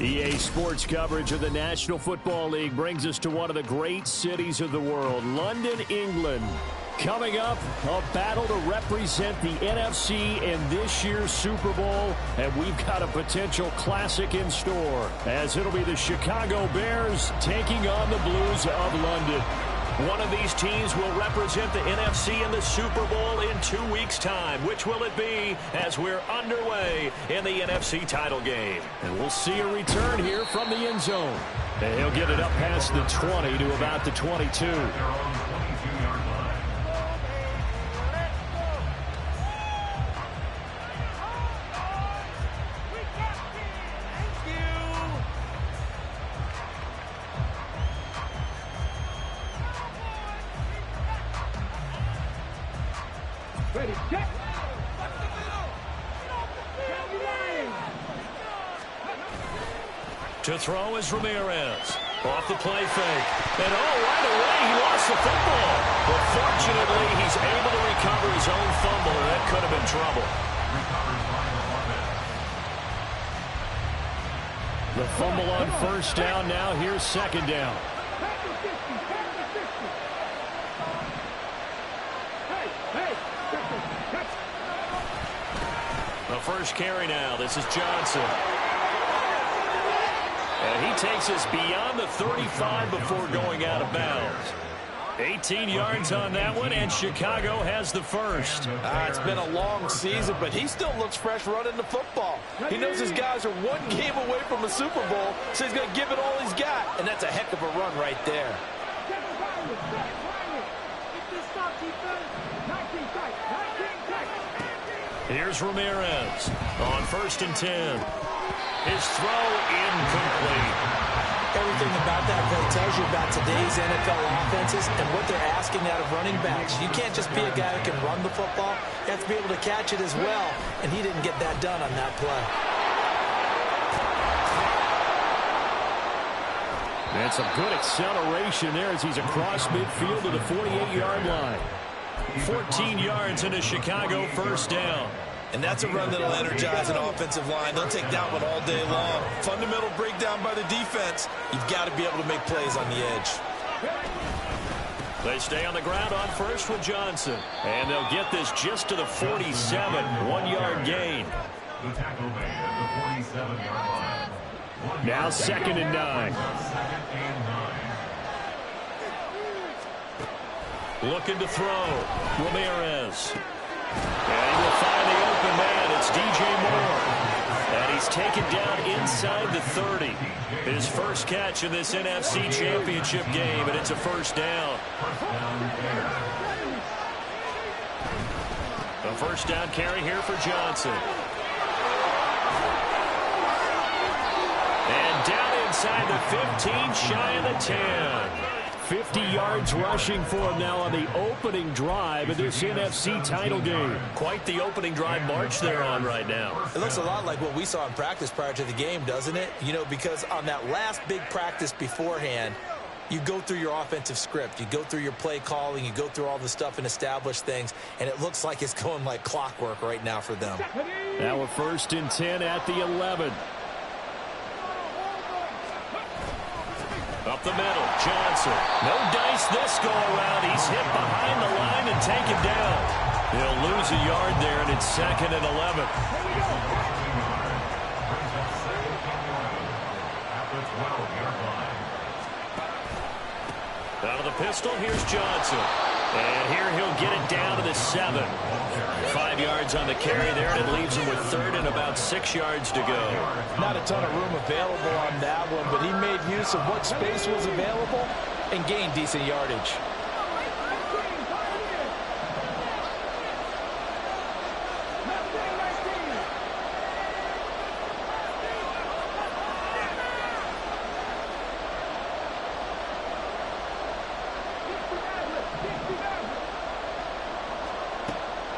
EA Sports coverage of the National Football League brings us to one of the great cities of the world, London, England. Coming up, a battle to represent the NFC in this year's Super Bowl, and we've got a potential classic in store, as it'll be the Chicago Bears taking on the Blues of London. One of these teams will represent the NFC in the Super Bowl in 2 weeks' time. Which will it be as we're underway in the NFC title game? And we'll see a return here from the end zone. And he'll get it up past the 20 to about the 22. To throw is Ramirez. Off the play fake. And right away he lost the football. But fortunately he's able to recover his own fumble, and that could have been trouble. The fumble on first down. Now here's second down. The first carry now. This is Johnson. And he takes us beyond the 35 before going out of bounds. 18 yards on that one, and Chicago has the first. It's been a long season, but he still looks fresh running the football. He knows his guys are one game away from a Super Bowl, so he's going to give it all he's got. And that's a heck of a run right there. Here's Ramirez on 1st and 10. His throw incomplete. Everything about that play tells you about today's NFL offenses and what they're asking out of running backs. You can't just be a guy who can run the football. You have to be able to catch it as well, and he didn't get that done on that play. And some good acceleration there as he's across midfield to the 48-yard line. 14 yards into Chicago, first down. And that's a run that'll energize an offensive line. They'll take that one all day long. Fundamental breakdown by the defense. You've got to be able to make plays on the edge. They stay on the ground on first with Johnson. And they'll get this just to the 47, 1-yard gain. Now 2nd and 9. Looking to throw. Ramirez. And he will find the open man. It's DJ Moore. And he's taken down inside the 30. His first catch in this NFC Championship game, and it's a first down. A first down carry here for Johnson. And down inside the 15, shy of the 10. 50 yards rushing for him now on the opening drive of this NFC title game. Quite the opening drive march they're on right now. It looks a lot like what we saw in practice prior to the game, doesn't it? You know, because on that last big practice beforehand, you go through your offensive script. You go through your play calling. You go through all the stuff and establish things. And it looks like it's going like clockwork right now for them. Now a 1st and 10 at the 11. Up the middle, Johnson. No dice this go-around. He's hit behind the line and taken down. He'll lose a yard there, and it's 2nd and 11. Out of the pistol, here's Johnson. And here he'll get it down to the 7. 5 yards on the carry there, and it leaves him with 3rd and about 6 yards to go. Not a ton of room available on that one, but he made use of what space was available and gained decent yardage.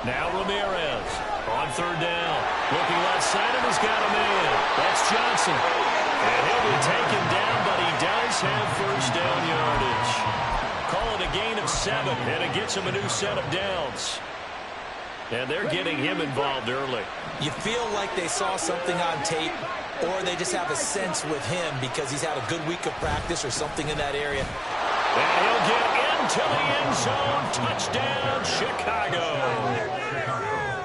Now Ramirez on 3rd down. Looking left side, and he's got a man. That's Johnson. And he'll be taken down, but he does have first down yardage. Call it a gain of 7, and it gets him a new set of downs. And they're getting him involved early. You feel like they saw something on tape or they just have a sense with him because he's had a good week of practice or something in that area. And he'll get into the end zone. Touchdown, Chicago.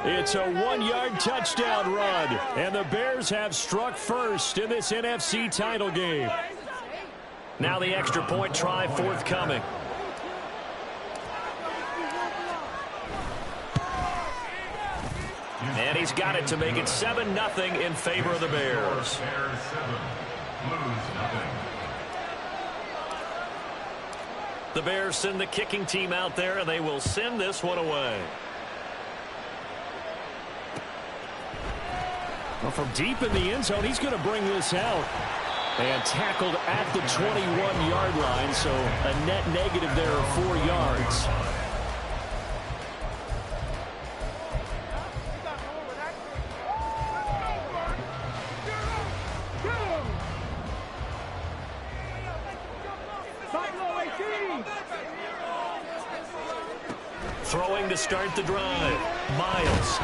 It's a 1-yard touchdown run, and the Bears have struck first in this NFC title game. Now the extra point try forthcoming. And he's got it to make it 7-0 in favor of the Bears. The Bears send the kicking team out there, and they will send this one away. Well, from deep in the end zone, he's going to bring this out. And tackled at the 21-yard line, so a net negative there of 4 yards. Throwing to start the drive. Miles.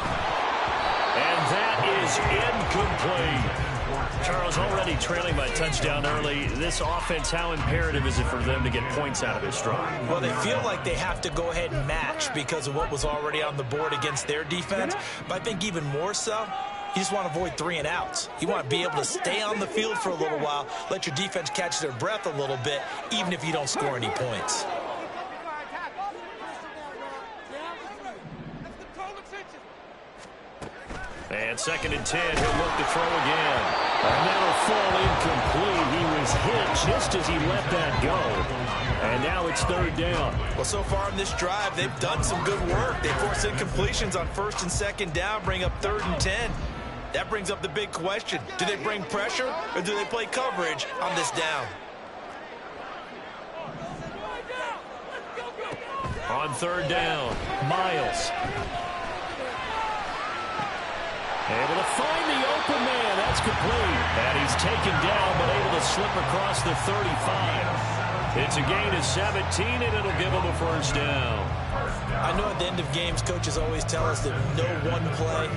And that is incomplete. Charles, already trailing by touchdown early. This offense, how imperative is it for them to get points out of this drive? Well, they feel like they have to go ahead and match because of what was already on the board against their defense. But I think even more so, you just want to avoid 3 and outs. You want to be able to stay on the field for a little while, let your defense catch their breath a little bit, even if you don't score any points. And 2nd and 10, he'll look to throw again. And that'll fall incomplete. He was hit just as he let that go. And now it's 3rd down. Well, so far in this drive, they've done some good work. They forced incompletions on 1st and 2nd down, bring up 3rd and 10. That brings up the big question. Do they bring pressure or do they play coverage on this down? On 3rd down, Miles. Able to find the open man. That's complete. And he's taken down, but able to slip across the 35. It's a gain of 17, and it'll give him a 1st down. I know at the end of games, coaches always tell us that no one play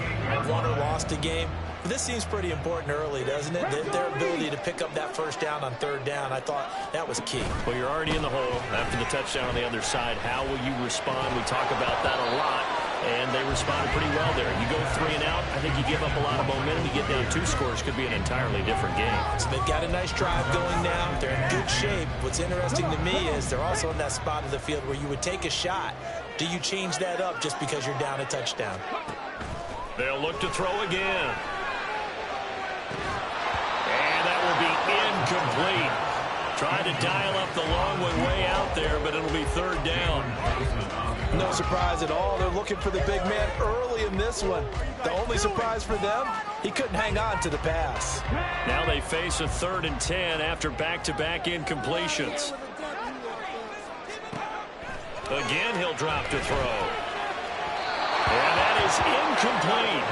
won or lost a game. But this seems pretty important early, doesn't it? Their ability to pick up that 1st down on 3rd down, I thought that was key. Well, you're already in the hole after the touchdown on the other side. How will you respond? We talk about that a lot. And they responded pretty well there. You go 3 and out, I think you give up a lot of momentum. You get down 2 scores, could be an entirely different game. So they've got a nice drive going now. They're in good shape. What's interesting to me is they're also in that spot of the field where you would take a shot. Do you change that up just because you're down a touchdown? They'll look to throw again. And that will be incomplete. Tried to dial up the long one way out there, but it'll be 3rd down. No surprise at all. They're looking for the big man early in this one. The only surprise for them, he couldn't hang on to the pass. Now they face a 3rd and 10 after back-to-back incompletions. Again, he'll drop to throw. And that is incomplete.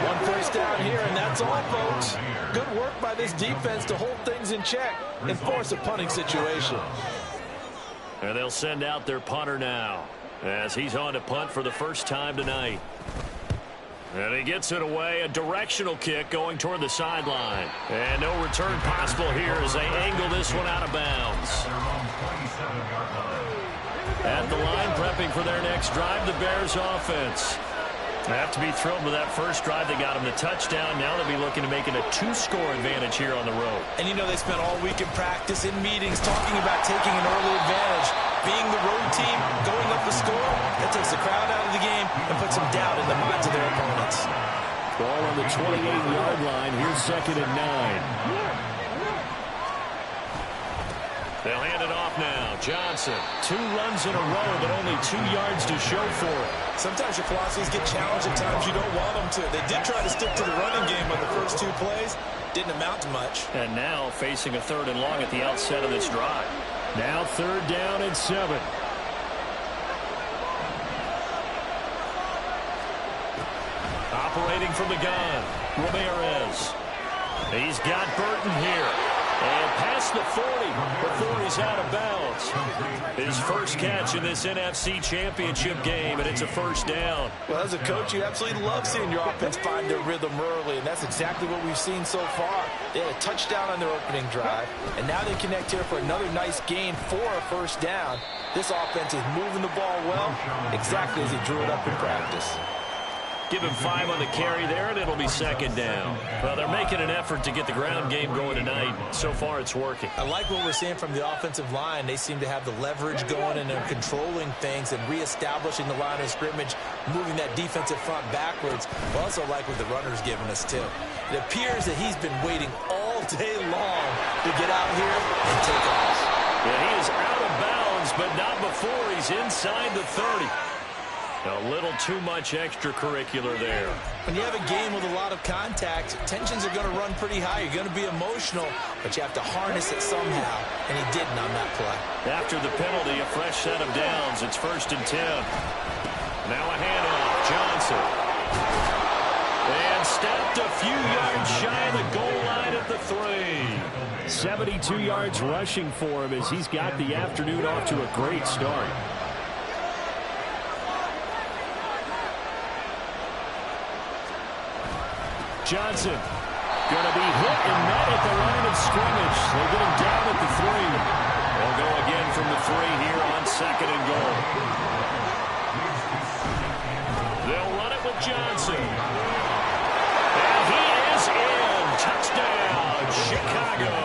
1 first down here, and that's all, folks. Good work by this defense to hold things in check and force a punting situation. And they'll send out their punter now, as he's on to punt for the first time tonight. And he gets it away, a directional kick going toward the sideline. And no return possible here as they angle this one out of bounds. At the line, prepping for their next drive, the Bears offense. They have to be thrilled with that first drive. They got him the touchdown. Now they'll be looking to make it a 2-score advantage here on the road. And you know they spent all week in practice, in meetings, talking about taking an early advantage. Being the road team, going up the score, that takes the crowd out of the game and puts some doubt in the minds of their opponents. Ball on the 28-yard line. Here's 2nd and 9. They'll hand it off now. Johnson, 2 runs in a row, but only 2 yards to show for it. Sometimes your philosophies get challenged at times you don't want them to. They did try to stick to the running game on the first 2 plays. Didn't amount to much. And now facing a 3rd and long at the outset of this drive. Now 3rd down and 7. Operating from the gun, Ramirez. He's got Burton here. And past the 40 before he's out of bounds. His first catch in this NFC Championship game, and it's a first down. Well, as a coach, you absolutely love seeing your offense find their rhythm early, and that's exactly what we've seen so far. They had a touchdown on their opening drive, and now they connect here for another nice gain for a first down. This offense is moving the ball well, exactly as he drew it up in practice. Give him 5 on the carry there, and it'll be second down. Well, they're making an effort to get the ground game going tonight. So far, it's working. I like what we're seeing from the offensive line. They seem to have the leverage going, and they're controlling things and reestablishing the line of scrimmage, moving that defensive front backwards. I also like what the runner's giving us, too. It appears that he's been waiting all day long to get out here and take off. Yeah, he is out of bounds, but not before he's inside the 30. A little too much extracurricular there. When you have a game with a lot of contact, tensions are going to run pretty high. You're going to be emotional, but you have to harness it somehow, and he didn't on that play. After the penalty, a fresh set of downs. It's 1st and 10. Now a handoff. Johnson. And stepped a few yards shy of the goal line at the 3. 72 yards rushing for him as he's got the afternoon off to a great start. Johnson going to be hit and met at the line of scrimmage. They get him down at the 3. They'll go again from the 3 here on 2nd and goal. They'll run it with Johnson. And he is in. Touchdown, Chicago.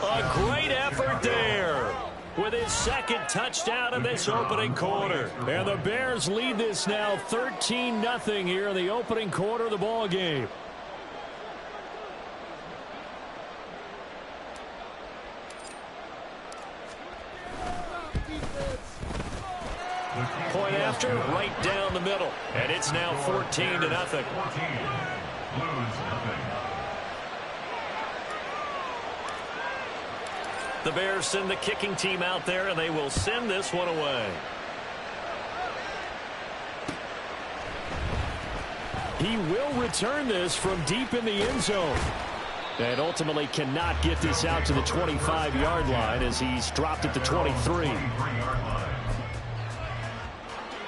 A great effort there with his 2nd touchdown in this opening quarter. And the Bears lead this now 13-0 here in the opening quarter of the ball game. Point after, right down the middle. And it's now 14-0. The Bears send the kicking team out there, and they will send this one away. He will return this from deep in the end zone. And ultimately cannot get this out to the 25-yard line as he's dropped at the 23.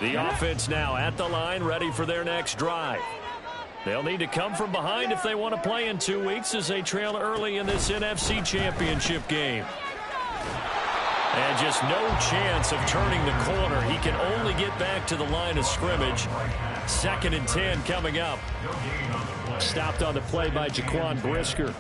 The offense now at the line, ready for their next drive. They'll need to come from behind if they want to play in 2 weeks as they trail early in this NFC Championship game. And just no chance of turning the corner. He can only get back to the line of scrimmage. 2nd and 10 coming up. Stopped on the play by Jaquan Brisker.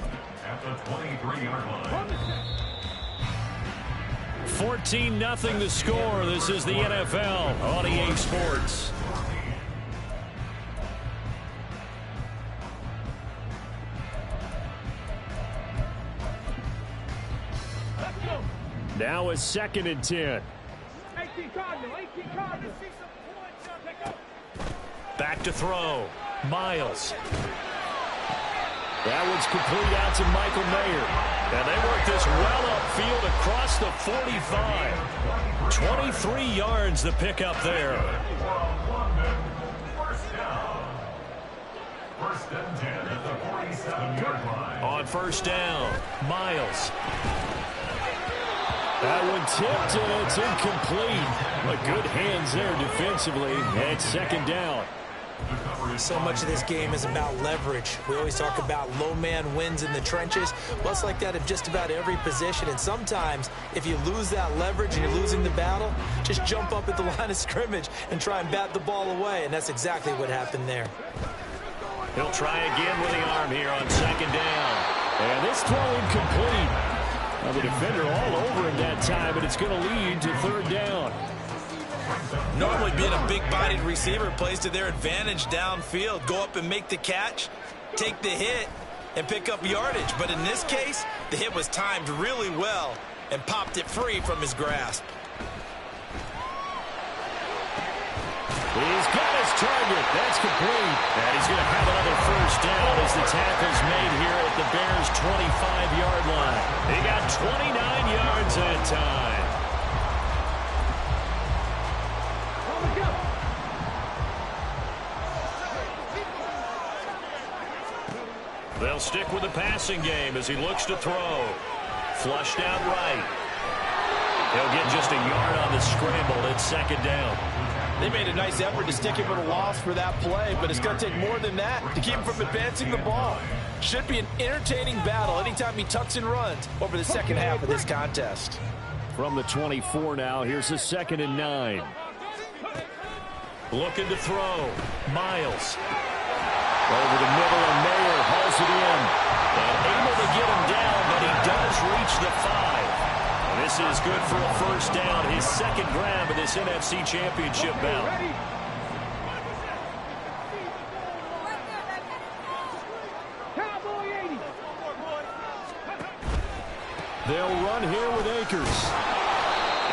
14-0 the score. This is the NFL on EA Sports. Now a 2nd and 10. Back to throw. Miles. That one's complete out to Michael Mayer. And they work this well upfield across the 45. 23 yards the pickup there. On 1st down, Miles. That one tipped, and it's incomplete. But good hands there defensively, and 2nd down. So much of this game is about leverage. We always talk about low man wins in the trenches. Well, it's like that in just about every position. And sometimes, if you lose that leverage and you're losing the battle, just jump up at the line of scrimmage and try and bat the ball away. And that's exactly what happened there. He'll try again with the arm here on 2nd down. And this throw incomplete. Well, the defender all over him that time, but it's going to lead to 3rd down. Normally being a big-bodied receiver plays to their advantage downfield. Go up and make the catch, take the hit, and pick up yardage. But in this case, the hit was timed really well and popped it free from his grasp. He's got his target. That's complete. And he's going to have another 1st down as the tackle's made here at the Bears' 25-yard line. He got 29 yards that time. They'll stick with the passing game as he looks to throw. Flushed out right. He'll get just a yard on the scramble. It's second down. They made a nice effort to stick him with a loss for that play, but it's going to take more than that to keep him from advancing the ball. Should be an entertaining battle anytime he tucks and runs over the second half of this contest. From the 24 now, here's a 2nd and 9. Looking to throw. Miles. Over the middle, and Mayer hauls it in. And able to get him down, but he does reach the 5. And this is good for a first down. His second grab of this NFC Championship bout. They'll run here with Akers.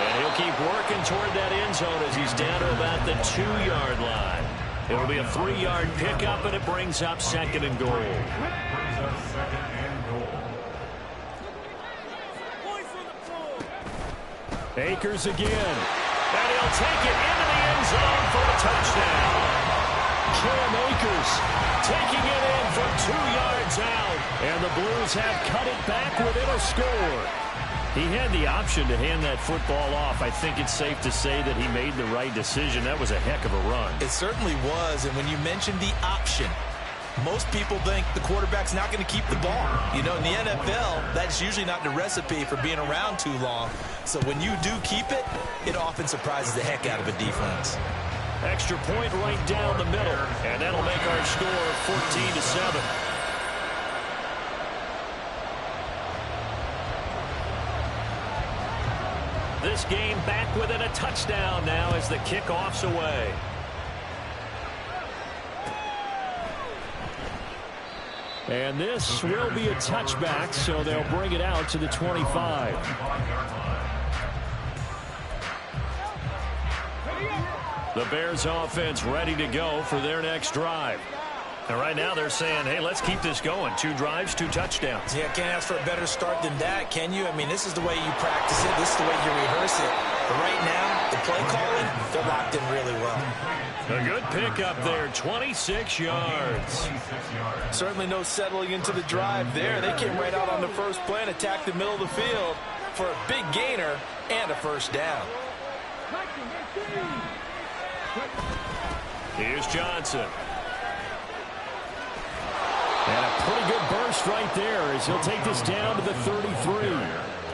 And he'll keep working toward that end zone as he's down to about the 2-yard line. It'll be a 3-yard pickup, and it brings up 2nd and goal. Akers again. And he'll take it into the end zone for a touchdown. Cam Akers taking it in from 2 yards out. And the Blues have cut it back within a score. He had the option to hand that football off. I think it's safe to say that he made the right decision. That was a heck of a run. It certainly was. And when you mentioned the option, most people think the quarterback's not going to keep the ball. You know, in the NFL, that's usually not the recipe for being around too long. So when you do keep it, it often surprises the heck out of a defense. Extra point right down the middle. And that'll make our score 14-7. This game back within a touchdown now as the kickoff's away. And this will be a touchback, so they'll bring it out to the 25. The Bears offense ready to go for their next drive. And right now they're saying, hey, let's keep this going. 2 drives, 2 touchdowns. Yeah, can't ask for a better start than that, can you? I mean, this is the way you practice it. This is the way you rehearse it. But right now, the play calling, they're locked in really well. A good pickup there, 26 yards. Certainly no settling into the drive there. They came right out on the first play and attacked the middle of the field for a big gainer and a first down. Here's Johnson. And a pretty good burst right there as he'll take this down to the 33.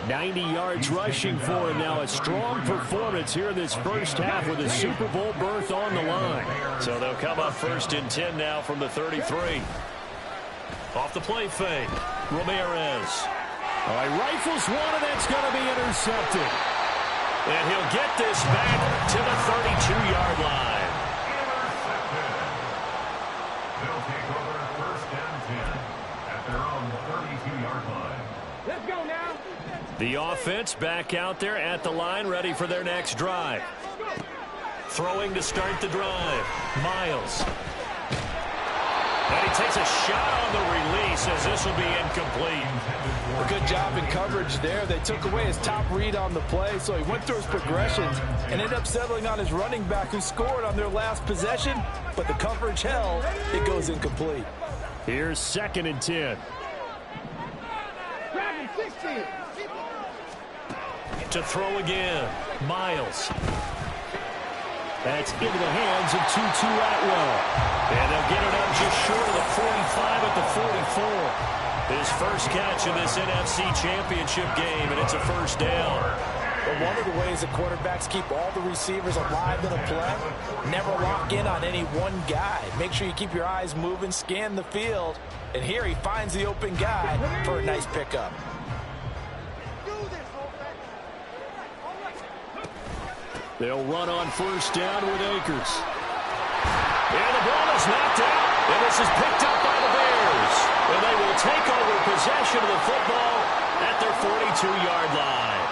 90 yards rushing for him now. A strong performance here in this first half with a Super Bowl berth on the line. So they'll come up 1st and 10 now from the 33. Off the play fake. Ramirez. All right, rifles one, and that's going to be intercepted. And he'll get this back to the 32-yard line. They'll take over 1st and 10 at their own 32-yard line. Let's go now. The offense back out there at the line, ready for their next drive. Throwing to start the drive. Miles. And he takes a shot on the release as this will be incomplete. A good job in coverage there. They took away his top read on the play, so he went through his progressions and ended up settling on his running back who scored on their last possession, but the coverage held. It goes incomplete. Here's 2nd and 10. To throw again. Miles. That's into the hands of Tutu Atwell. And they'll get it up just short of the 45 at the 44. His first catch in this NFC Championship game, and it's a first down. But one of the ways the quarterbacks keep all the receivers alive in a play, never lock in on any one guy. Make sure you keep your eyes moving, scan the field. And here he finds the open guy for a nice pickup. They'll run on first down with Akers. And the ball is knocked out. And this is picked up by the Bears. And they will take over possession of the football at their 42-yard line.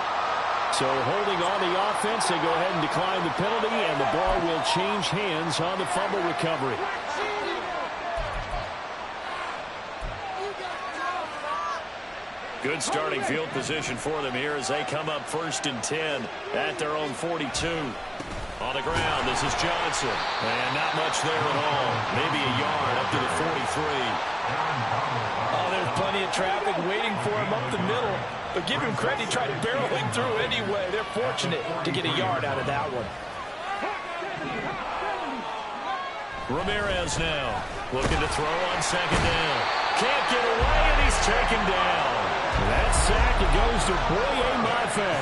So holding on the offense, they go ahead and decline the penalty, and the ball will change hands on the fumble recovery. Good starting field position for them here as they come up 1st and 10 at their own 42. On the ground, this is Johnson. And not much there at all. Maybe a yard up to the 43. Oh, plenty of traffic waiting for him up the middle. But give him credit, he tried barreling through anyway. They're fortunate to get a yard out of that one. Ramirez now looking to throw on second down. Can't get away, and he's taken down. That sack, it goes to Boye Mafe.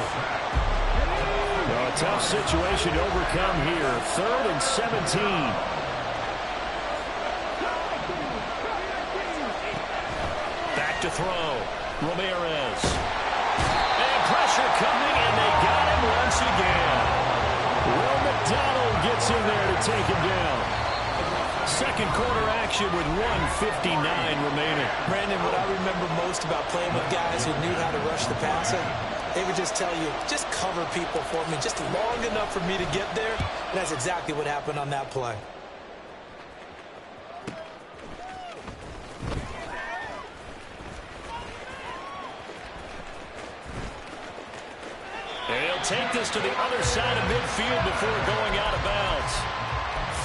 Well, a tough situation to overcome here. 3rd and 17. Back to throw. Ramirez. And pressure coming, and they got him once again. Will McDonald gets in there to take him down. Second quarter action with 1:59 remaining. Brandon, what I remember most about playing with guys who knew how to rush the passer, they would just tell you, just cover people for me, just long enough for me to get there. And that's exactly what happened on that play. And he'll take this to the other side of midfield before going out of bounds.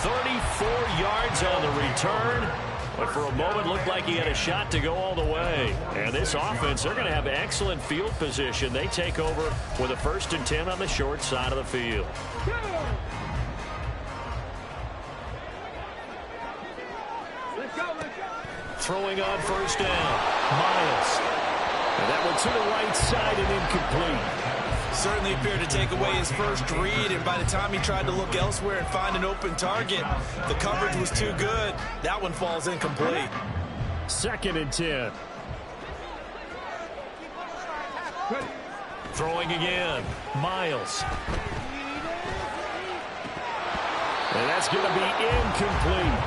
34 yards on the return, but for a moment looked like he had a shot to go all the way. And this offense, they're going to have excellent field position. They take over with a 1st and 10 on the short side of the field. Throwing on 1st down, Miles. And that one to the right side and incomplete. Certainly appeared to take away his first read, and by the time he tried to look elsewhere and find an open target, the coverage was too good. That one falls incomplete. 2nd and 10. Throwing again, Miles. And that's going to be incomplete.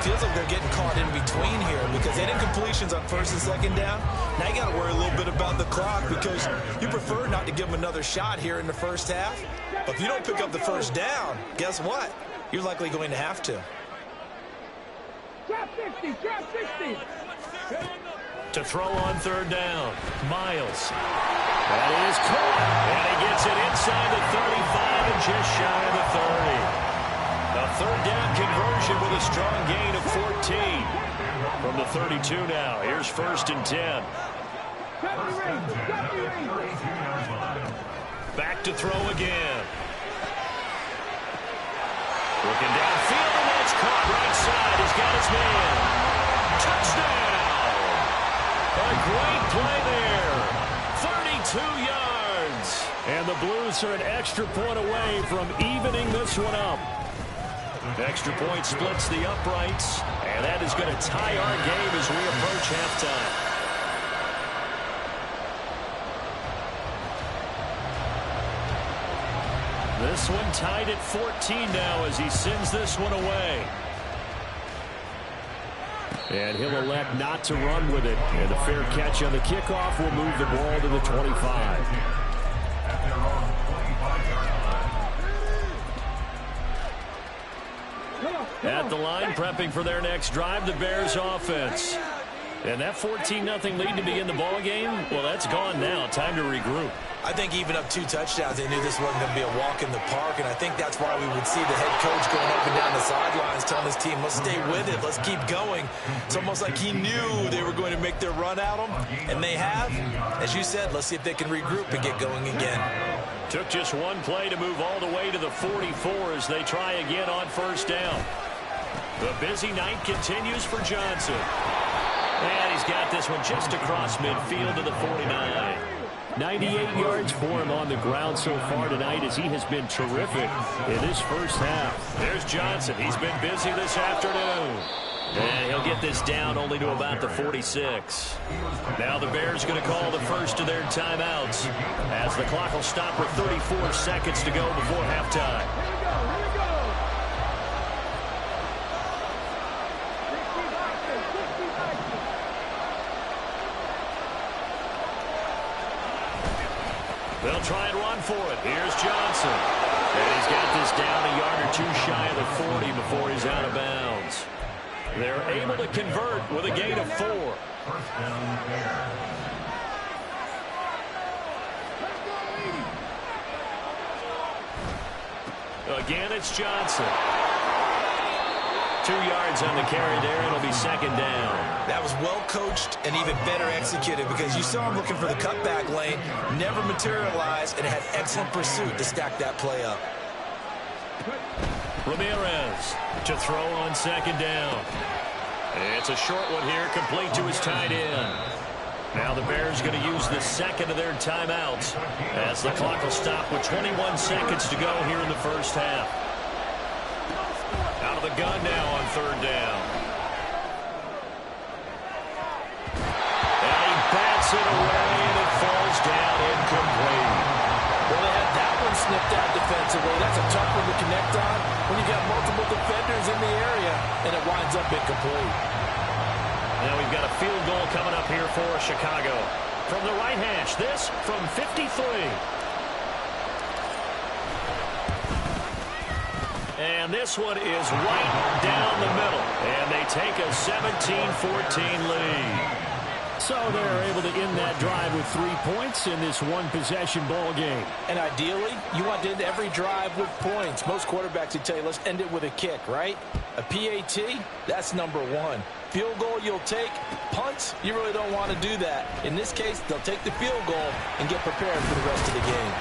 Feels like they're getting caught in between here because they didn't incompletions on 1st and 2nd down. Now you got to worry a little bit about the clock because you prefer not to give them another shot here in the 1st half. But if you don't pick up the 1st down, guess what? You're likely going to have to. Drop 60, drop 60. To throw on 3rd down, Miles. That is caught, and he gets it inside the 35 and just shy of the 30. A 3rd down conversion with a strong gain of 14. From the 32 now, here's 1st and 10. Back to throw again. Looking downfield, and that's caught right side. He's got his man. Touchdown! A great play there. 32 yards. And the Blues are an extra point away from evening this one up. Extra point splits the uprights, and that is going to tie our game as we approach halftime. This one tied at 14 now as he sends this one away. And he'll elect not to run with it. And the fair catch on the kickoff will move the ball to the 25. At the line, prepping for their next drive, the Bears offense. And that 14-0 lead to begin the ball game, well, that's gone now. Time to regroup. I think even up 2 touchdowns, they knew this wasn't going to be a walk in the park, and I think that's why we would see the head coach going up and down the sidelines telling his team, let's stay with it, let's keep going. It's almost like he knew they were going to make their run at him, and they have. As you said, let's see if they can regroup and get going again. Took just one play to move all the way to the 44 as they try again on 1st down. The busy night continues for Johnson. And he's got this one just across midfield to the 49. 98 yards for him on the ground so far tonight as he has been terrific in this 1st half. There's Johnson. He's been busy this afternoon. And he'll get this down only to about the 46. Now the Bears going to call the first of their timeouts as the clock will stop with 34 seconds to go before halftime. They'll try and run for it. Here's Johnson. And he's got this down a yard or 2 shy of the 40 before he's out of bounds. They're able to convert with a gain of 4. Again, it's Johnson. 2 yards on the carry there. It'll be second down. That was well coached and even better executed because you saw him looking for the cutback lane, never materialized, and had excellent pursuit to stack that play up. Ramirez to throw on second down. It's a short one here, complete to his tight end. Now the Bears going to use the second of their timeouts as the clock will stop with 21 seconds to go here in the first half. Out of the gun now on third down. And he bats it away, and it falls down incomplete. Well, they had that one snipped out defensively. That's a tough one to connect on when you got multiple defenders in the area, and it winds up incomplete. Now we've got a field goal coming up here for Chicago. From the right hash, this from 53. And this one is right down the middle. And they take a 17-14 lead. So they're able to end that drive with 3 points in this one-possession ball game. And ideally, you want to end every drive with points. Most quarterbacks would tell you, let's end it with a kick, right? A PAT, that's number 1. Field goal you'll take. Punts, you really don't want to do that. In this case, they'll take the field goal and get prepared for the rest of the game.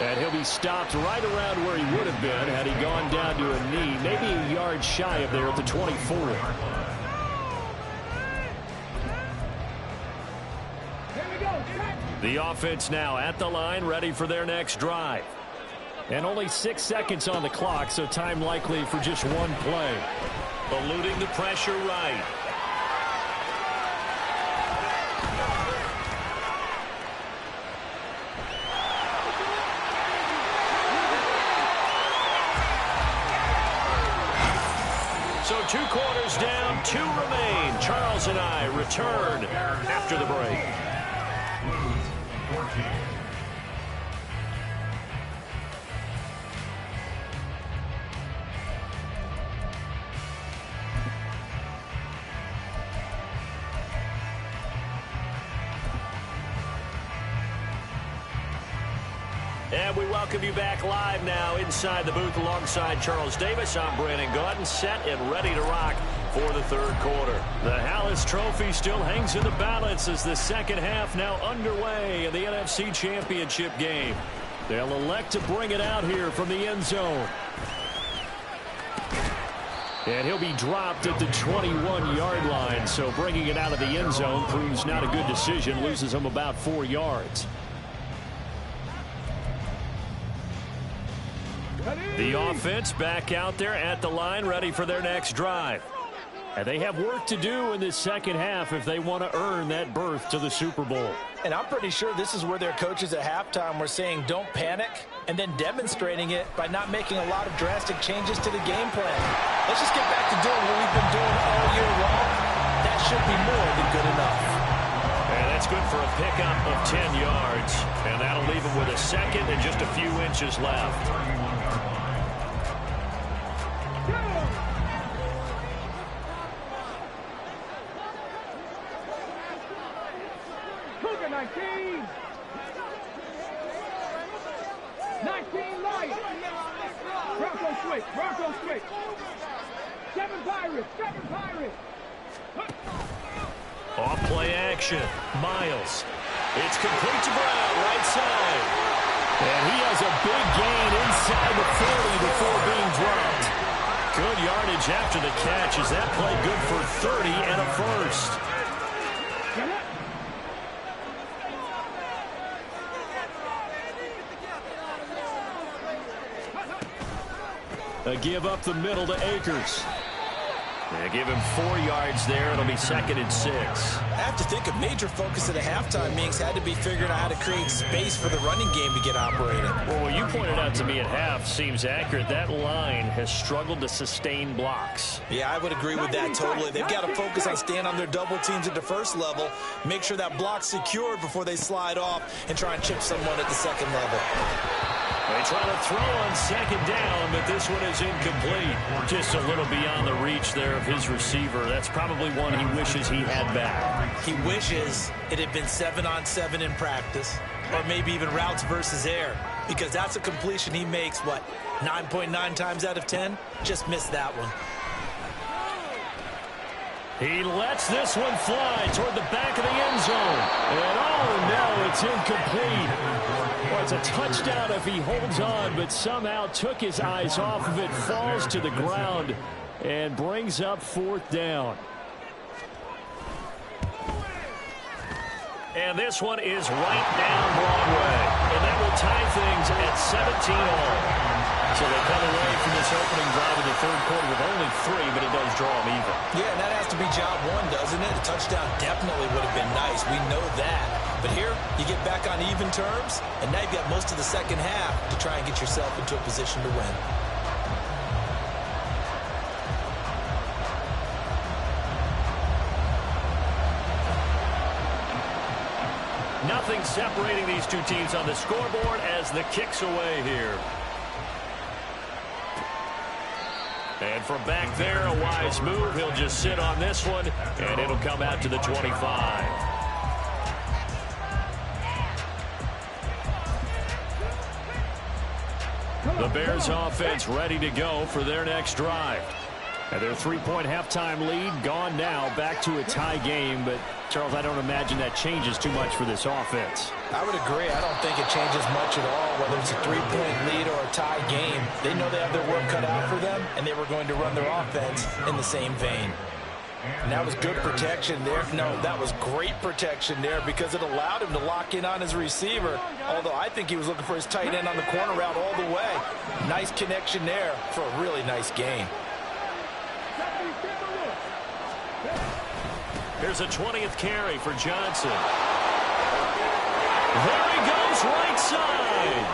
And he'll be stopped right around where he would have been had he gone down to a knee, maybe a yard shy of there at the 24. The offense now at the line, ready for their next drive. And only 6 seconds on the clock, so time likely for just one play. Eluding the pressure right. So 2 quarters down, 2 remain. Charles and I return after the break. And we welcome you back live now inside the booth alongside Charles Davis. I'm Brandon Gaudin, set and ready to rock for the third quarter. The Hallis Trophy still hangs in the balance as the second half now underway in the NFC Championship game. They'll elect to bring it out here from the end zone. And he'll be dropped at the 21-yard line, so bringing it out of the end zone proves not a good decision, loses him about 4 yards. The offense back out there at the line, ready for their next drive. And they have work to do in this second half if they want to earn that berth to the Super Bowl. And I'm pretty sure this is where their coaches at halftime were saying don't panic, and then demonstrating it by not making a lot of drastic changes to the game plan. Let's just get back to doing what we've been doing all year long. That should be more than good enough. And that's good for a pickup of 10 yards. And that'll leave them with a second and just a few inches left. Bronco switch. 7 Pirates. Off play action. Miles. It's complete to Brown, right side. And he has a big gain inside the 40 before being dropped. Good yardage after the catch. Is that play good for 30 and a first? A give up the middle to Akers. They give him 4 yards there. It'll be 2nd and 6. I have to think a major focus at the halftime meetings had to be figuring out how to create space for the running game to get operating. Well, what you pointed out to me at half seems accurate. That line has struggled to sustain blocks. Yeah, I would agree with that totally. They've got to focus on staying on their double teams at the first level, make sure that block's secured before they slide off and try and chip someone at the second level. They try to throw on second down, but this one is incomplete. Just a little beyond the reach there of his receiver. That's probably one he wishes he had back. He wishes it had been 7-on-7 in practice, or maybe even routes versus air, because that's a completion he makes, what, 9.9 times out of 10? Just missed that one. He lets this one fly toward the back of the end zone. And oh no, it's incomplete. Well, it's a touchdown if he holds on, but somehow took his eyes off of it, falls to the ground, and brings up fourth down. And this one is right down Broadway. And that will tie things at 17-all. So they come away from this opening drive in the third quarter with only 3, but it does draw them even. Yeah, and that has to be job one, doesn't it? A touchdown definitely would have been nice. We know that. But here, you get back on even terms, and now you've got most of the second half to try and get yourself into a position to win. Nothing separating these two teams on the scoreboard as the kick's away here. And from back there, a wise move. He'll just sit on this one, and it'll come out to the 25. The Bears offense ready to go for their next drive. And their 3-point halftime lead gone now, back to a tie game. But, Charles, I don't imagine that changes too much for this offense. I would agree. I don't think it changes much at all, whether it's a 3-point lead or a tie game. They know they have their work cut out for them, and they were going to run their offense in the same vein. And that was good protection there. No, that was great protection there because it allowed him to lock in on his receiver, although I think he was looking for his tight end on the corner route all the way. Nice connection there for a really nice gain. Here's a 20th carry for Johnson. There he goes, right side.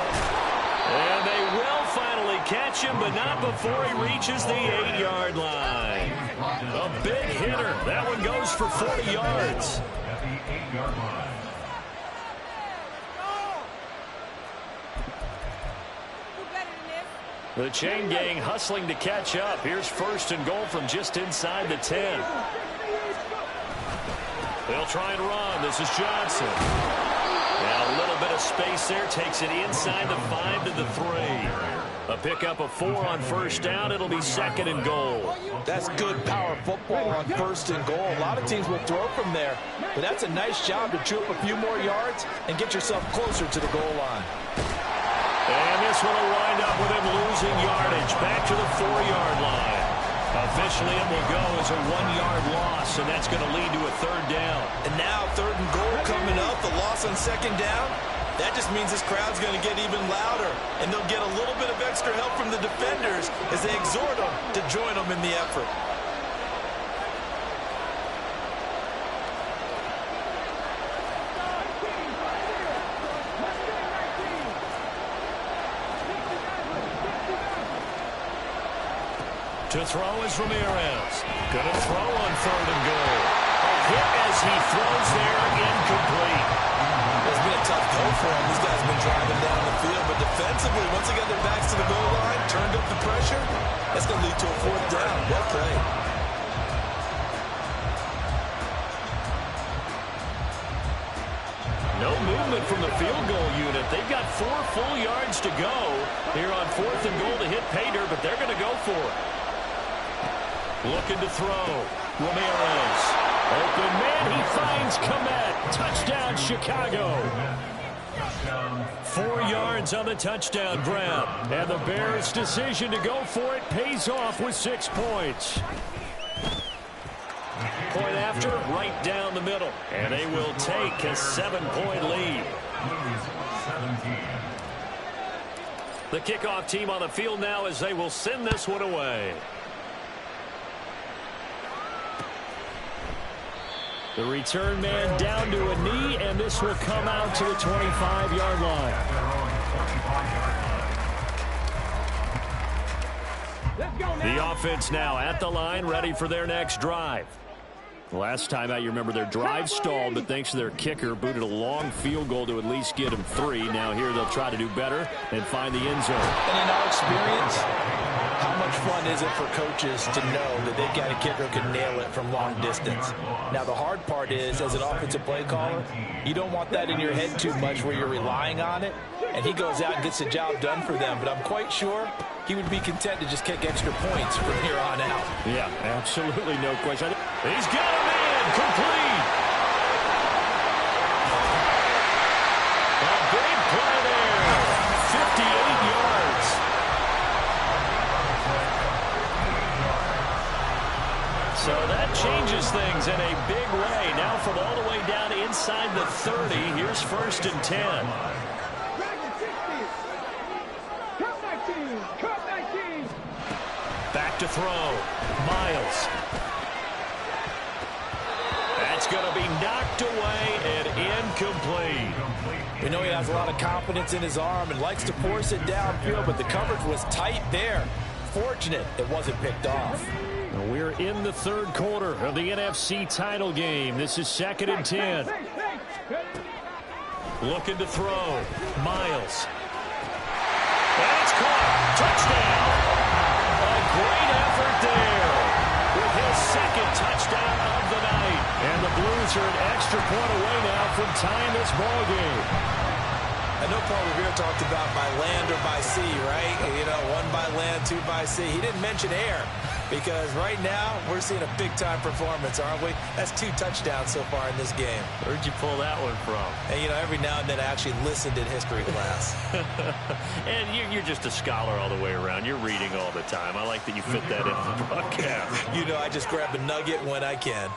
And they will finally catch him, but not before he reaches the 8-yard line. A big hitter. That one goes for 40 yards. At the 8-yard line. The chain gang hustling to catch up. Here's first and goal from just inside the 10. They'll try and run. This is Johnson. Now a little bit of space there. Takes it inside the 5 to the 3. A pickup of 4 on first down. It'll be second and goal. That's good power football on first and goal. A lot of teams will throw from there, but that's a nice job to chew up a few more yards and get yourself closer to the goal line. And this one will wind up with him losing yardage. Back to the 4-yard line. Officially, it will go as a 1-yard loss, and that's going to lead to a third down. And now third and goal coming up, the loss on second down. That just means this crowd's going to get even louder, and they'll get a little bit of extra help from the defenders as they exhort them to join them in the effort. To throw is Ramirez. Going to throw on third and goal. A hit as he throws there, incomplete. It's been a tough go for him. These guys have been driving down the field, but defensively, once they got their backs to the goal line, turned up the pressure, that's going to lead to a fourth down. Well played. No movement from the field goal unit. They've got 4 full yards to go here on fourth and goal to hit pay dirt, but they're going to go for it. Looking to throw. Ramirez. Open man. He finds Kmet. Touchdown, Chicago. 4 yards on the touchdown grab. And the Bears' decision to go for it pays off with 6 points. Point after, right down the middle. And they will take a 7-point lead. The kickoff team on the field now as they will send this one away. The return man down to a knee, and this will come out to the 25-yard line. The offense now at the line, ready for their next drive. Last time out, you remember their drive stalled, but thanks to their kicker, booted a long field goal to at least get them 3. Now here they'll try to do better and find the end zone. And in our experience, how much fun is it for coaches to know that they've got a kicker who can nail it from long distance? Now, the hard part is, as an offensive play caller, you don't want that in your head too much where you're relying on it, and he goes out and gets the job done for them. But I'm quite sure he would be content to just kick extra points from here on out. Yeah, absolutely no question. He's got a man complete. A big play there. 58 yards. So that changes things in a big way. Now from all the way down inside the 30, here's 1st and 10. Back to throw. Miles. That's going to be knocked away and incomplete. We know he has a lot of confidence in his arm and likes to force it downfield, but the coverage was tight there. Fortunate it wasn't picked off. We're in the 3rd quarter of the NFC title game. This is 2nd and 10. Looking to throw. Miles. That's caught. Touchdown. A great effort there with his 2nd touchdown of the night. And the Blues are an extra point away now from tying this ball game. I know Paul Revere talked about by land or by sea, right? You know, 1 by land, 2 by sea. He didn't mention air because right now we're seeing a big-time performance, aren't we? That's 2 touchdowns so far in this game. Where'd you pull that one from? And, you know, every now and then I actually listened in history class. And you're just a scholar all the way around. You're reading all the time. I like that you fit that into the broadcast. You know, I just grab a nugget when I can.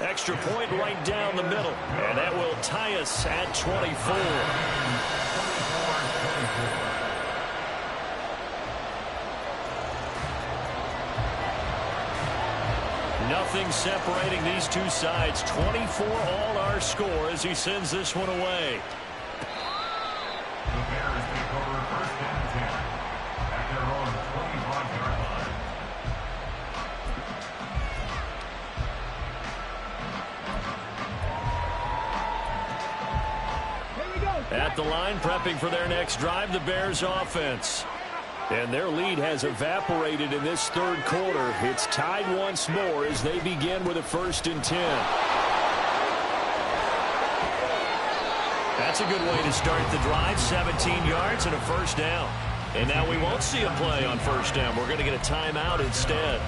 Extra point right down the middle. And that will tie us at 24. Nothing separating these two sides. 24 all our score as he sends this one away. The Bears take over 1st and 10 at their own 25-yard line. At the line, prepping for their next drive, the Bears offense. And their lead has evaporated in this 3rd quarter. It's tied once more as they begin with a 1st and 10. That's a good way to start the drive. 17 yards and a 1st down. And now we won't see a play on 1st down. We're going to get a timeout instead.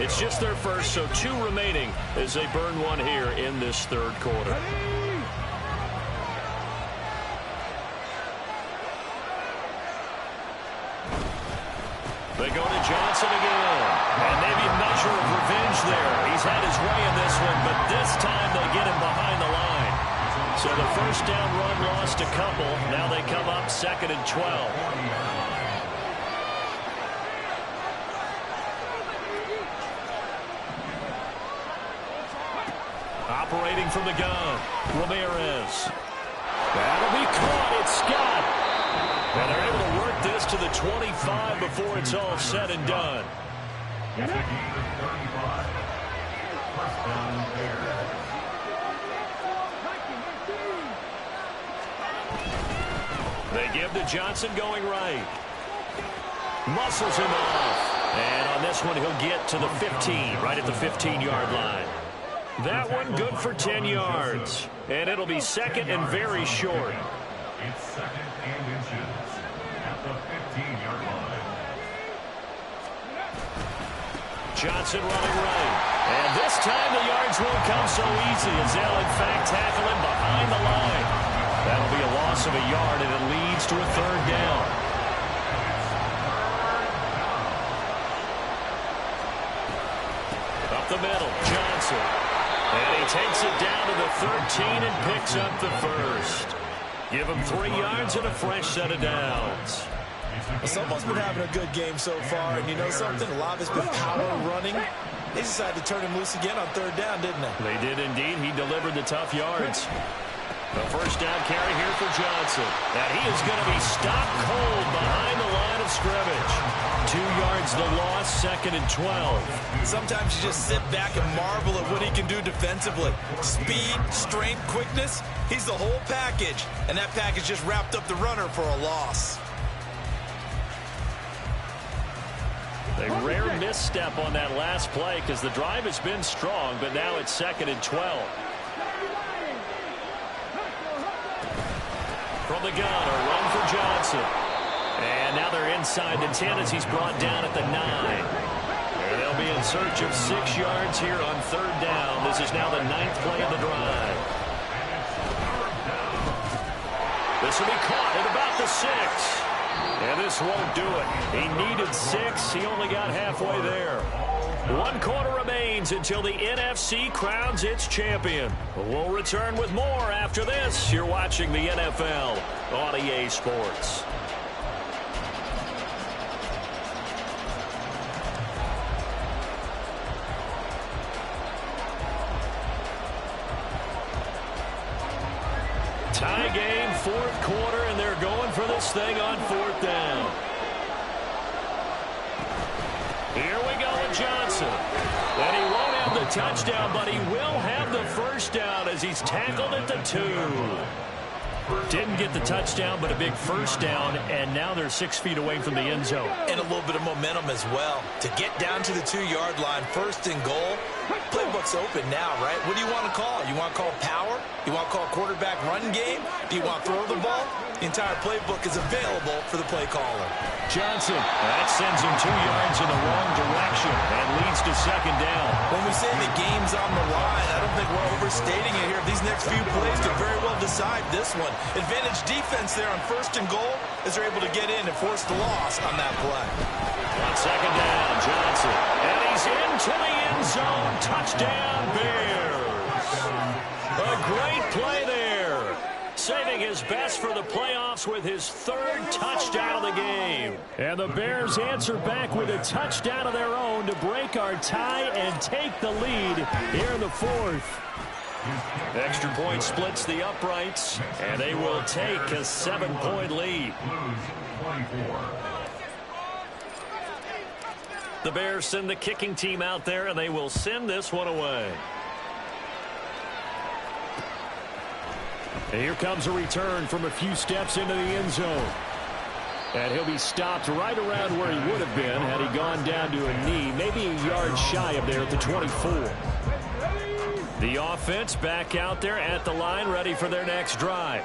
It's just their first, so 2 remaining as they burn one here in this 3rd quarter. They go to Johnson again. And maybe a measure of revenge there. He's had his way in this one, but this time they get him behind the line. So the 1st down run lost a couple. Now they come up 2nd and 12. Operating from the gun, Ramirez. That'll be caught. It's Scott. And they're able to work this to the 25 before it's all said and done. It's a gain of 35. 1st down Bears. They give to Johnson going right. Muscles him off. And on this one, he'll get to the 15, right at the 15-yard line. That one good for 10 yards. And it'll be 2nd and very short. It's 2nd and inches at the 15-yard line. Johnson running right. And this time the yards won't come so easy as they'll in fact tackle him behind the line. That'll be a loss of a yard and it leads to a 3rd down. Up the middle, Johnson. And he takes it down to the 13 and picks up the 1st. Give him 3 yards and a fresh set of downs. Someone's been having a good game so far, and you know something? A lot of it's been power running. They decided to turn him loose again on 3rd down, didn't they? They did indeed. He delivered the tough yards. The 1st down carry here for Johnson. And he is going to be stopped cold behind the line of of scrimmage. 2 yards the loss, 2nd and 12. Sometimes you just sit back and marvel at what he can do defensively. Speed, strength, quickness, he's the whole package. And that package just wrapped up the runner for a loss. A rare misstep on that last play because the drive has been strong, but now it's 2nd and 12. From the gun, a run for Johnson. And now they're inside the 10 as he's brought down at the 9. And they'll be in search of 6 yards here on 3rd down. This is now the 9th play of the drive. This will be caught at about the 6. And this won't do it. He needed 6. He only got halfway there. 1 quarter remains until the NFC crowns its champion. We'll return with more after this. You're watching the NFL on EA Sports. Tie game, 4th quarter, and they're going for this thing on 4th down. Here we go with Johnson. And he won't have the touchdown, but he will have the 1st down as he's tackled at the 2. Didn't get the touchdown, but a big 1st down, and now they're 6 feet away from the end zone. And a little bit of momentum as well. To get down to the 2-yard line, 1st and goal, playbook's open now, right? What do you want to call? You want to call power? You want to call quarterback run game? Do you want to throw the ball? The entire playbook is available for the play caller. Johnson, that sends him 2 yards in the wrong direction and leads to 2nd down. When we say the game's on the line, I don't think we're overstating it here. These next few plays could very well decide this one. Advantage defense there on 1st and goal as they're able to get in and force the loss on that play. On 2nd down, Johnson. And he's into the end zone. Touchdown, Bears. A great play there. Saving his best for the playoffs with his 3rd touchdown of the game. And the Bears answer back with a touchdown of their own to break our tie and take the lead here in the 4th. Extra point splits the uprights, and they will take a 7-point lead. The Bears send the kicking team out there, and they will send this one away. And here comes a return from a few steps into the end zone. And he'll be stopped right around where he would have been had he gone down to a knee, maybe a yard shy of there at the 24. The offense back out there at the line, ready for their next drive.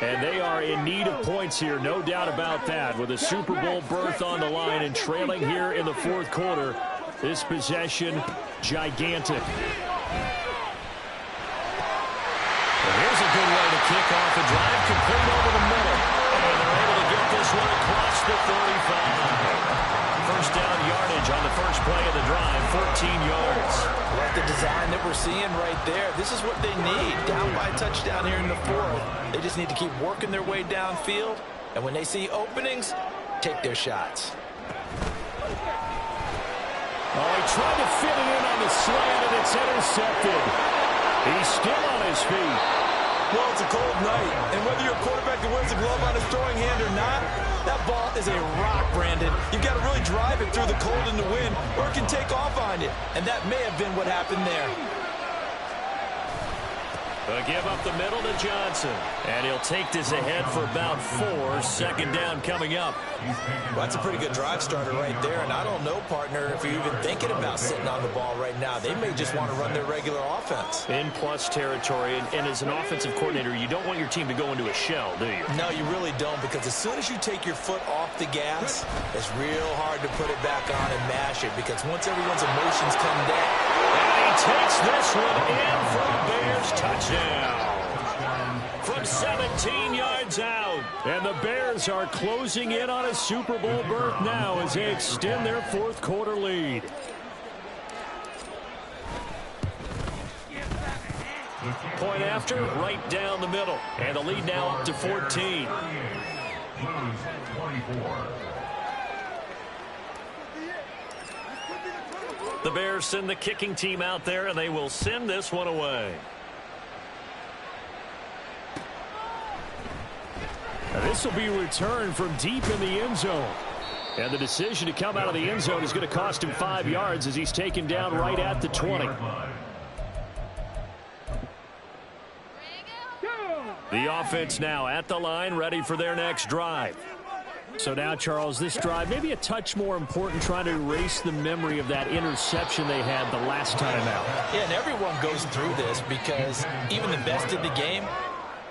And they are in need of points here, no doubt about that, with a Super Bowl berth on the line and trailing here in the 4th quarter. This possession, gigantic. Here's a good way to kick off a drive, complete over the middle. And they're able to get this one across the 35. 1st down yardage on the 1st play of the drive, 14 yards. Like the design that we're seeing right there. This is what they need. Down by a touchdown here in the 4th. They just need to keep working their way downfield. And when they see openings, take their shots. Oh, he tried to fit it in on the slant, and it's intercepted. He's still on his feet. Well, it's a cold night, and whether you're a quarterback that wears a glove on his throwing hand or not, that ball is a rock, Brandon. You've got to really drive it through the cold and the wind, or it can take off on you, and that may have been what happened there. A give up the middle to Johnson, and he'll take this ahead for about 4. 2nd down coming up. Well, that's a pretty good drive starter right there, and I don't know, partner, if you're even thinking about sitting on the ball right now. They may just want to run their regular offense. In plus territory, and as an offensive coordinator, you don't want your team to go into a shell, do you? No, you really don't, because as soon as you take your foot off the gas, it's real hard to put it back on and mash it, because once everyone's emotions come down. And he takes this one in for a Bears touchdown. From 17 yards out. And the Bears are closing in on a Super Bowl berth now as they extend their 4th quarter lead. Point after, right down the middle. And the lead now up to 14. The Bears send the kicking team out there, and they will send this one away. This will be returned from deep in the end zone. And the decision to come out of the end zone is going to cost him 5 yards as he's taken down right at the 20. The offense now at the line, ready for their next drive. So now, Charles, this drive maybe a touch more important, trying to erase the memory of that interception they had the last time out. Yeah, and everyone goes through this because even the best in the game,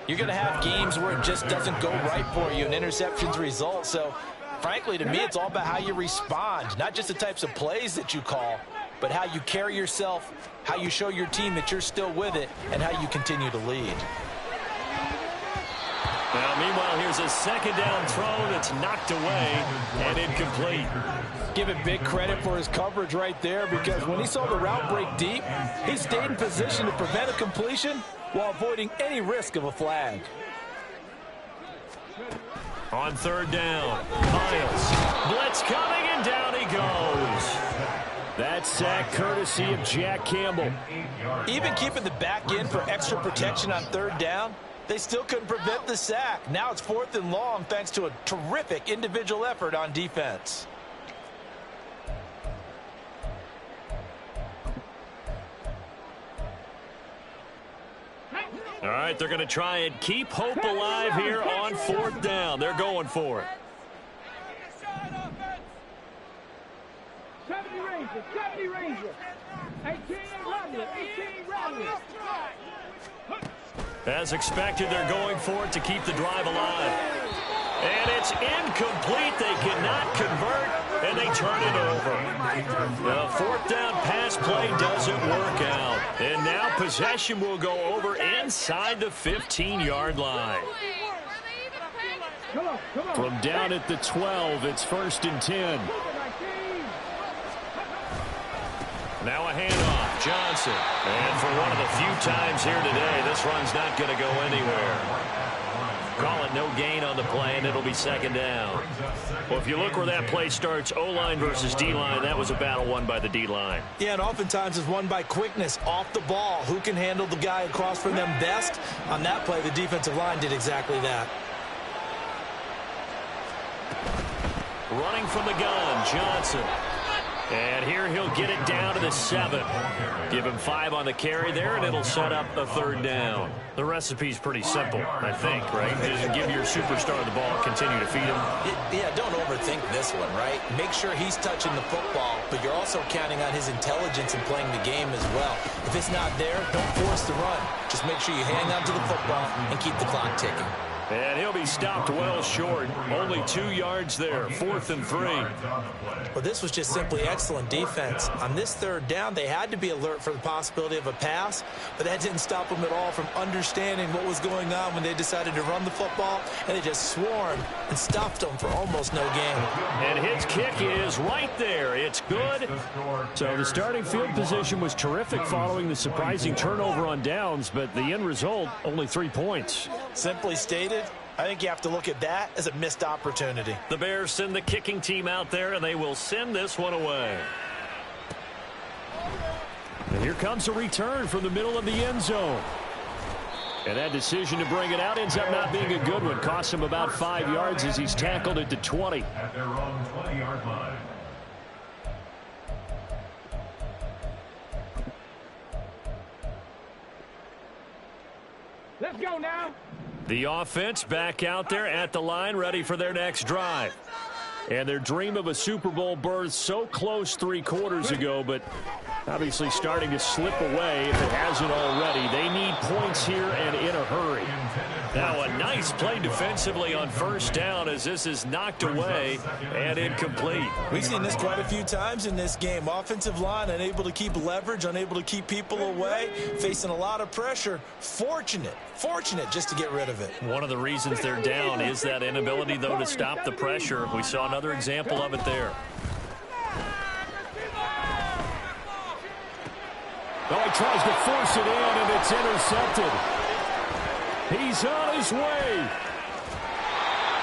you're going to have games where it just doesn't go right for you, and interceptions result. So, frankly, to me, it's all about how you respond, not just the types of plays that you call, but how you carry yourself, how you show your team that you're still with it, and how you continue to lead. Well, meanwhile, here's a second down throw that's knocked away and incomplete. Give it big credit for his coverage right there, because when he saw the route break deep, he stayed in position to prevent a completion while avoiding any risk of a flag. On third down, Miles. Blitz coming, and down he goes. That sack courtesy of Jack Campbell. Even keeping the back end for extra protection on third down, they still couldn't prevent the sack. Now it's 4th and long thanks to a terrific individual effort on defense. All right, they're going to try and keep hope alive here on 4th down. They're going for it. 70 Rangers. 18 Rattler. 18 Rattler. As expected, they're going for it to keep the drive alive. And it's incomplete. They cannot convert, and they turn it over. The 4th down pass play doesn't work out. And now possession will go over inside the 15-yard line. From down at the 12, it's 1st and 10. Now a handoff, Johnson. And for one of the few times here today, this run's not going to go anywhere. Call it no gain on the play, and it'll be 2nd down. Well, if you look where that play starts, O-line versus D-line, that was a battle won by the D-line. Yeah, and oftentimes it's won by quickness off the ball. Who can handle the guy across from them best? On that play, the defensive line did exactly that. Running from the gun, Johnson. And here he'll get it down to the 7. Give him 5 on the carry there, and it'll set up a 3rd down. The recipe's pretty simple, I think, right? Just give your superstar the ball, continue to feed him. Yeah, don't overthink this one, right? Make sure he's touching the football, but you're also counting on his intelligence in playing the game as well. If it's not there, don't force the run. Just make sure you hang on to the football and keep the clock ticking. And he'll be stopped well short. Only 2 yards there. 4th and 3. Well, this was just simply excellent defense. On this 3rd down, they had to be alert for the possibility of a pass, but that didn't stop them at all from understanding what was going on when they decided to run the football, and they just swarmed and stopped them for almost no gain. And his kick is right there. It's good. So the starting field position was terrific following the surprising turnover on downs, but the end result, only 3 points. Simply stated, I think you have to look at that as a missed opportunity. The Bears send the kicking team out there, and they will send this one away. And here comes a return from the middle of the end zone. And that decision to bring it out ends up not being a good one. Costs him about 5 yards as he's tackled at the 20. At their own 20-yard line. Let's go now. The offense back out there at the line, ready for their next drive. And their dream of a Super Bowl berth so close 3 quarters ago, but obviously starting to slip away if it hasn't already. They need points here and in a hurry. Now a nice play defensively on 1st down as this is knocked away and incomplete. We've seen this quite a few times in this game. Offensive line unable to keep leverage, unable to keep people away, facing a lot of pressure. Fortunate just to get rid of it. One of the reasons they're down is that inability, though, to stop the pressure. We saw another example of it there. Oh, he tries to force it in, and it's intercepted. He's on his way.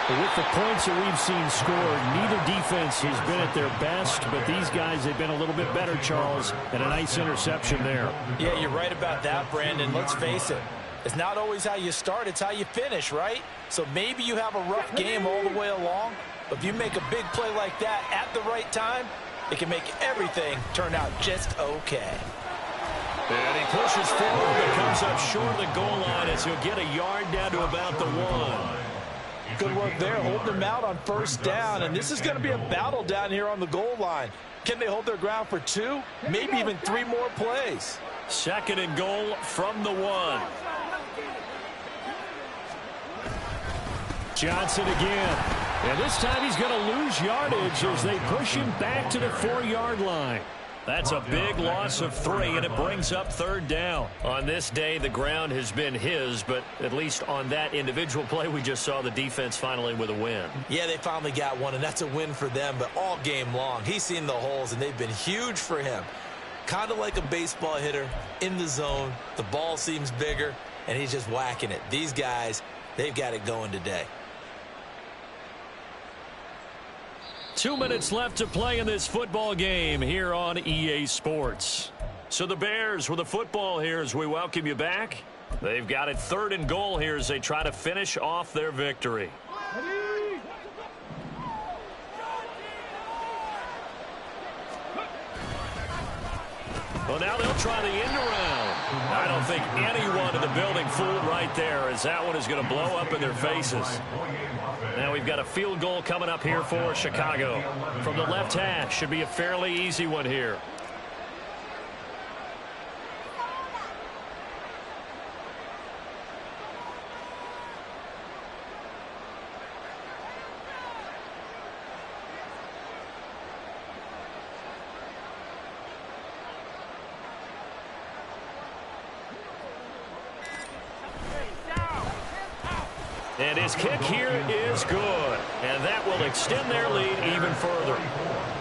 But with the points that we've seen scored, neither defense has been at their best, but these guys have been a little bit better, Charles, and a nice interception there. Yeah, you're right about that, Brandon. Let's face it. It's not always how you start, it's how you finish, right? So maybe you have a rough game all the way along, But if you make a big play like that at the right time, it can make everything turn out just okay. And he pushes forward, but comes up short of the goal line as he'll get a yard down to about the 1. Good work there, holding them out on first down. And this is going to be a battle down here on the goal line. Can they hold their ground for 2, maybe even 3 more plays? 2nd and goal from the 1. Johnson again. And this time he's going to lose yardage as they push him back to the 4-yard line. That's a big loss of 3, and it brings up 3rd down. On this day, the ground has been his, but at least on that individual play, we just saw the defense finally with a win. Yeah, they finally got one, and that's a win for them, but all game long, he's seen the holes, and they've been huge for him. Kind of like a baseball hitter in the zone. The ball seems bigger, and he's just whacking it. These guys, they've got it going today. 2 minutes left to play in this football game here on EA Sports. So the Bears with the football here as we welcome you back. They've got it 3rd and goal here as they try to finish off their victory. Well, now they'll try the end around. I don't think anyone in the building fooled right there, as that one is going to blow up in their faces. Now we've got a field goal coming up here for Chicago. From the left hash, should be a fairly easy one here. And his kick here is good. And that will extend their lead even further.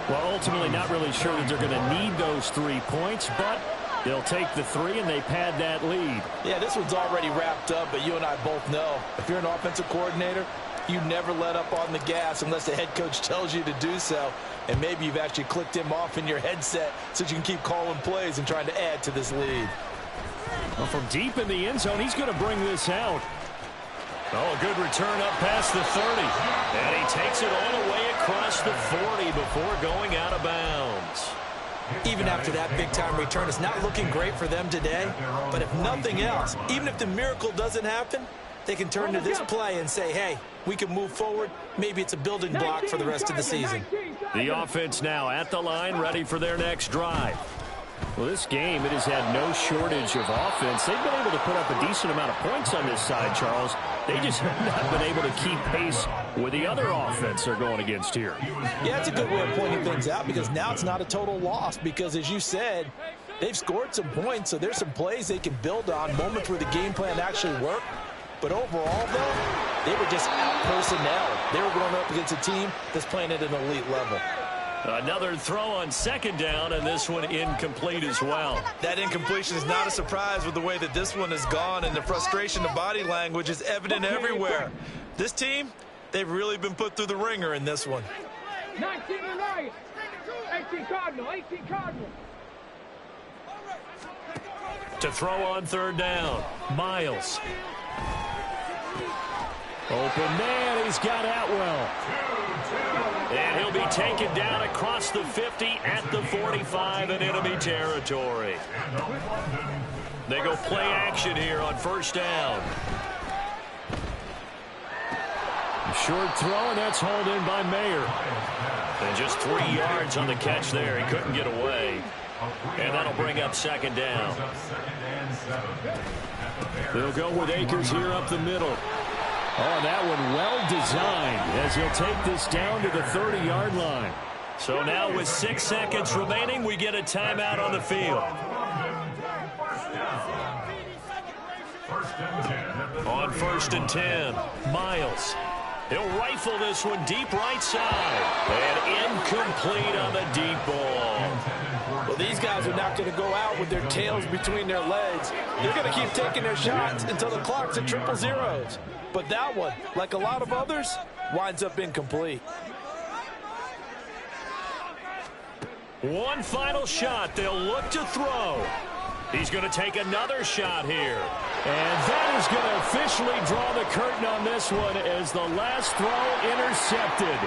Well, ultimately not really sure that they're going to need those 3 points, but they'll take the 3 and they pad that lead. Yeah, this one's already wrapped up, but you and I both know if you're an offensive coordinator, you never let up on the gas unless the head coach tells you to do so. And maybe you've actually clicked him off in your headset so you can keep calling plays and trying to add to this lead. Well, from deep in the end zone, he's going to bring this out. Oh, good return up past the 30. And he takes it all the way across the 40 before going out of bounds. Even after that big-time return, it's not looking great for them today. But if nothing else, even if the miracle doesn't happen, they can turn to this play and say, hey, we can move forward. Maybe it's a building block for the rest of the season. The offense now at the line, ready for their next drive. Well, this game, it has had no shortage of offense. They've been able to put up a decent amount of points on this side, Charles. They just have not been able to keep pace with the other offense they're going against here. Yeah, it's a good way of pointing things out because now it's not a total loss because, as you said, they've scored some points, so there's some plays they can build on, moments where the game plan actually worked. But overall, though, they were just out-personnel. They were going up against a team that's playing at an elite level. Another throw on 2nd down, and this one incomplete as well. That incompletion is not a surprise with the way that this one has gone, and the frustration, the body language is evident everywhere. This team, they've really been put through the ringer in this one. 19 Lions, 18 Cardinal, 18 Cardinal. To throw on 3rd down, Miles. Open man, he's got Atwell. And he'll be taken down across the 50 at the 45 in enemy territory. They go play action here on 1st down. Short throw, and that's hauled in by Mayer. And just 3 yards on the catch there. He couldn't get away. And that'll bring up 2nd down. They'll go with Akers here up the middle. Oh, that one well designed as he'll take this down to the 30-yard line. So now with 6 seconds remaining, we get a timeout on the field. On 1st and 10, Miles. He'll rifle this one deep right side. And incomplete on the deep ball. Well, these guys are not going to go out with their tails between their legs. They're going to keep taking their shots until the clock's at 000. But that one, like a lot of others, winds up incomplete. One final shot. They'll look to throw. He's going to take another shot here. And that is going to officially draw the curtain on this one as the last throw intercepted.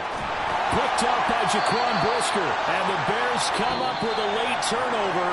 Picked up by Jaquan Brisker. And the Bears come up with a late turnover.